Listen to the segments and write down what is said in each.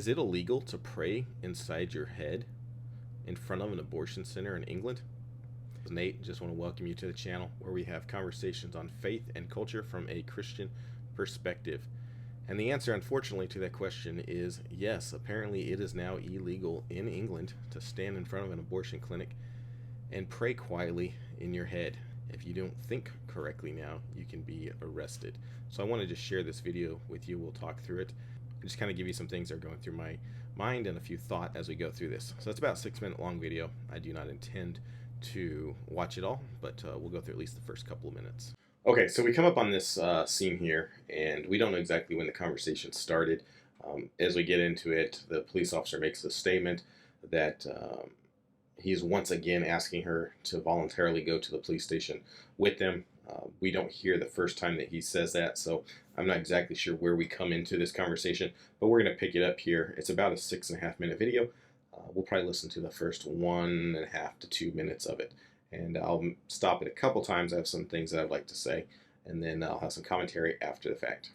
Is it illegal to pray inside your head in front of an abortion center in England? Nate, just want to welcome you to the channel where we have conversations on faith and culture from a Christian perspective. And the answer, unfortunately, to that question is yes. Apparently, it is now illegal in England to stand in front of an abortion clinic and pray quietly in your head. If you don't think correctly now, you can be arrested. So I want to just share this video with you. We'll talk through it. Just kind of give you some things that are going through my mind and a few thoughts as we go through this. So it's about a 6-minute long video. I do not intend to watch it all, but we'll go through at least the first couple of minutes. Okay, so we come up on this scene here, and we don't know exactly when the conversation started. As we get into it, the police officer makes a statement that he's once again asking her to voluntarily go to the police station with them. We don't hear the first time that he says that, so I'm not exactly sure where we come into this conversation, but we're going to pick it up here. It's about a 6.5-minute video. We'll probably listen to the first 1.5 to 2 minutes of it, and I'll stop it a couple times. I have some things that I'd like to say, and then I'll have some commentary after the fact.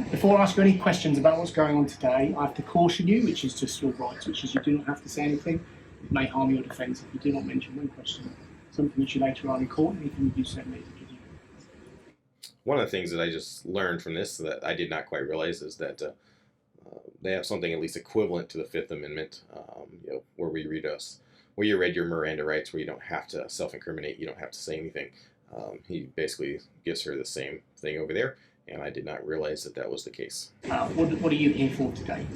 Before I ask you any questions about what's going on today, I have to caution you, which is just your rights, which is you do not have to say anything. It may harm your defence if you do not mention one question, something which you later on in court, anything you do say may be given. One of the things that I just learned from this that I did not quite realize is that they have something at least equivalent to the Fifth Amendment, where where you read your Miranda rights, where you don't have to self-incriminate, you don't have to say anything. He basically gives her the same thing over there, and I did not realize that that was the case. What are you here for today?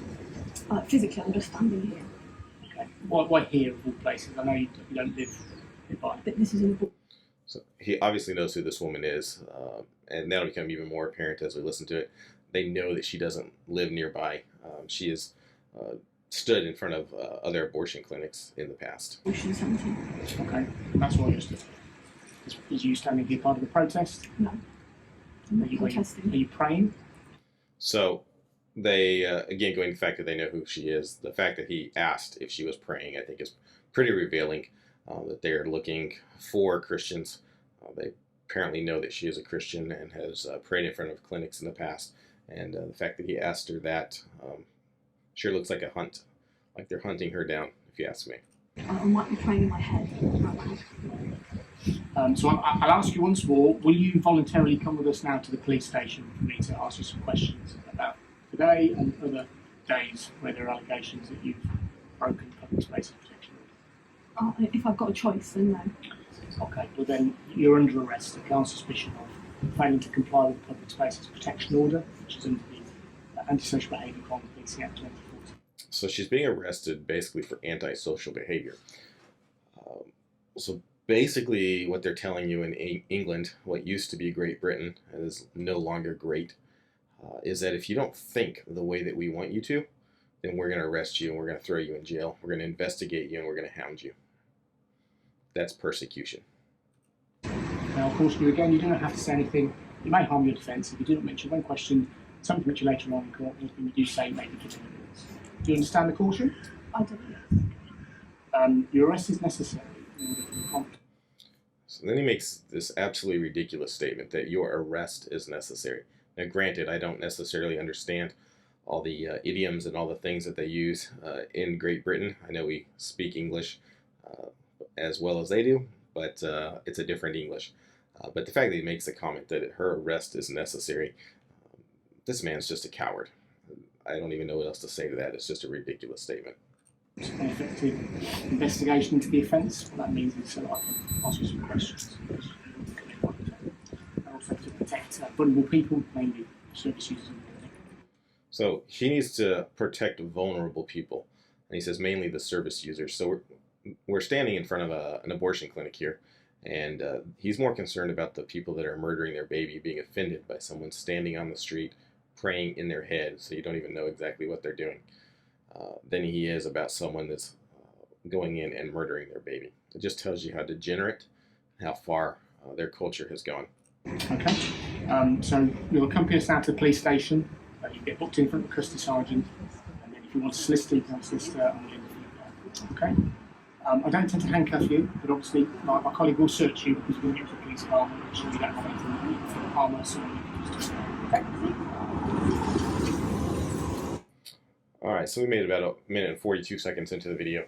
Physically, I'm just standing here. Okay. Why here of all places? I know you don't live nearby. But this is in the book. So he obviously knows who this woman is, and that'll become even more apparent as we listen to it. They know that she doesn't live nearby. She has stood in front of other abortion clinics in the past. Abortion centre. Okay, that's why you're stood. Is you standing here part of the protest? No. I'm not Are protesting. you praying? So they, again, going to the fact that they know who she is, the fact that he asked if she was praying, I think is pretty revealing, that they're looking for Christians. They apparently know that she is a Christian and has prayed in front of clinics in the past. And the fact that he asked her that sure looks like a hunt, like they're hunting her down, if you ask me. I might be praying in my head out loud. So I'll ask you once more, will you voluntarily come with us now to the police station for me to ask you some questions about today and other days where there are allegations that you've broken public space protection order? If I've got a choice, then no. Okay, well then you're under arrest on suspicion of failing to comply with the Public Spaces Protection Order, which is under the Antisocial Behaviour Crime Policing Act 2014. So she's being arrested basically for antisocial behavior. So basically what they're telling you in England, what used to be Great Britain, and is no longer great, is that if you don't think the way that we want you to, then we're going to arrest you and we're going to throw you in jail. We're going to investigate you and we're going to hound you. That's persecution. Now, of course, you don't have to say anything. It may harm your defence if you do not mention one question, something which you later on in court, anything you do say may be given evidence. Do you understand the caution? I don't know. Your arrest is necessary in order for the prompt. So then he makes this absolutely ridiculous statement that your arrest is necessary. Now, granted, I don't necessarily understand all the idioms and all the things that they use in Great Britain. I know we speak English as well as they do, but it's a different English. But the fact that he makes the comment that her arrest is necessary, this man's just a coward. I don't even know what else to say to that. It's just a ridiculous statement. An effective investigation into the offence. What that means is so I can ask you some questions. And also to protect vulnerable people, mainly service users in the building. So he needs to protect vulnerable people. And he says mainly the service users. So we're standing in front of an abortion clinic here. And he's more concerned about the people that are murdering their baby being offended by someone standing on the street praying in their head, so you don't even know exactly what they're doing, than he is about someone that's going in and murdering their baby. It just tells you how degenerate, how far their culture has gone. Okay, so you'll accompany us now to the police station. You get booked in front of the custody sergeant, and then if you want to solicitor, you can solicitor on the end of the okay? I don't intend to handcuff you, but obviously my colleague will search you because we're going to get to the police car and make sure you don't have anything for harm or something. Okay? Alright, so we made about a minute and 42 seconds into the video,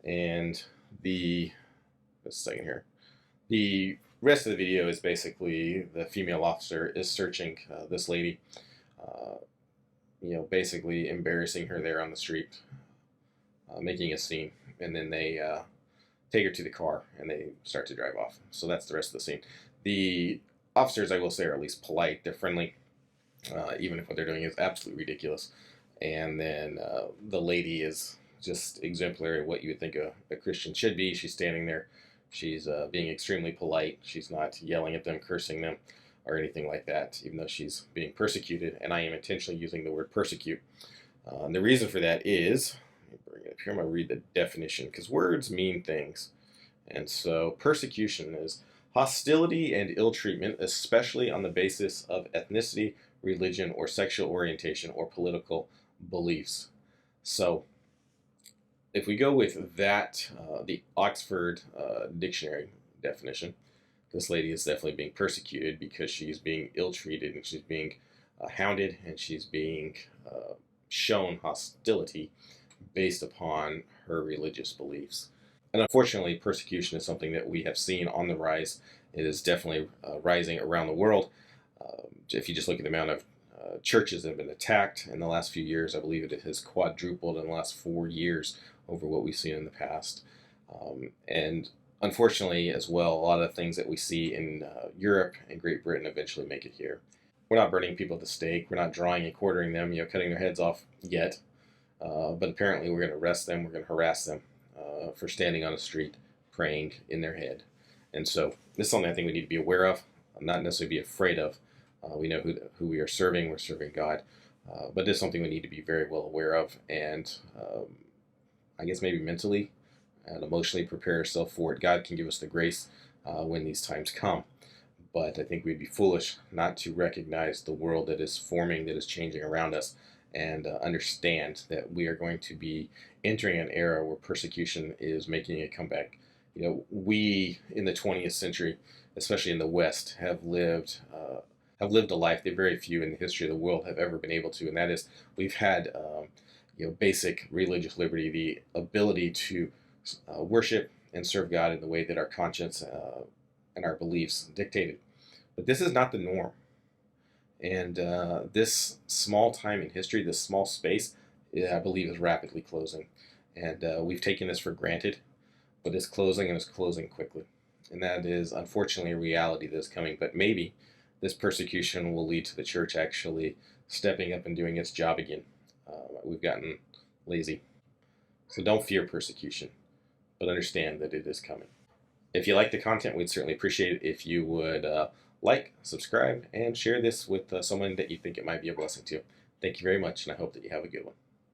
and just a second here. The rest of the video is basically the female officer is searching this lady, basically embarrassing her there on the street, making a scene, and then they take her to the car and they start to drive off. So that's the rest of the scene. The officers, I will say, are at least polite. They're friendly, even if what they're doing is absolutely ridiculous. And then the lady is just exemplary of what you would think a Christian should be. She's standing there. She's being extremely polite. She's not yelling at them, cursing them, or anything like that, even though she's being persecuted. And I am intentionally using the word persecute. And the reason for that is, let me bring it up here, I'm going to read the definition, because words mean things. And so persecution is hostility and ill treatment, especially on the basis of ethnicity, religion, or sexual orientation, or political beliefs. So if we go with that, the Oxford Dictionary definition, this lady is definitely being persecuted because she's being ill-treated, and she's being hounded, and she's being shown hostility based upon her religious beliefs. And unfortunately, persecution is something that we have seen on the rise. It is definitely rising around the world. If you just look at the amount of churches that have been attacked in the last few years, I believe it has quadrupled in the last 4 years over what we've seen in the past. And unfortunately, as well, a lot of things that we see in Europe and Great Britain eventually make it here. We're not burning people at the stake. We're not drawing and quartering them, cutting their heads off yet. But apparently we're going to arrest them. We're going to harass them for standing on a street praying in their head. And so this is something I think we need to be aware of, not necessarily be afraid of. We know who we are serving. We're serving God. But it's something we need to be very well aware of, and I guess maybe mentally and emotionally prepare ourselves for it. God can give us the grace when these times come. But I think we'd be foolish not to recognize the world that is forming, that is changing around us, and understand that we are going to be entering an era where persecution is making a comeback. We in the 20th century, especially in the West, have lived a life that very few in the history of the world have ever been able to, and that is we've had basic religious liberty, the ability to worship and serve God in the way that our conscience and our beliefs dictated. But this is not the norm. And this small time in history, this small space, I believe is rapidly closing. And we've taken this for granted, but it's closing, and it's closing quickly. And that is unfortunately a reality that is coming. But maybe this persecution will lead to the church actually stepping up and doing its job again. We've gotten lazy. So don't fear persecution, but understand that it is coming. If you like the content, we'd certainly appreciate it if you would like, subscribe, and share this with someone that you think it might be a blessing to. Thank you very much, and I hope that you have a good one.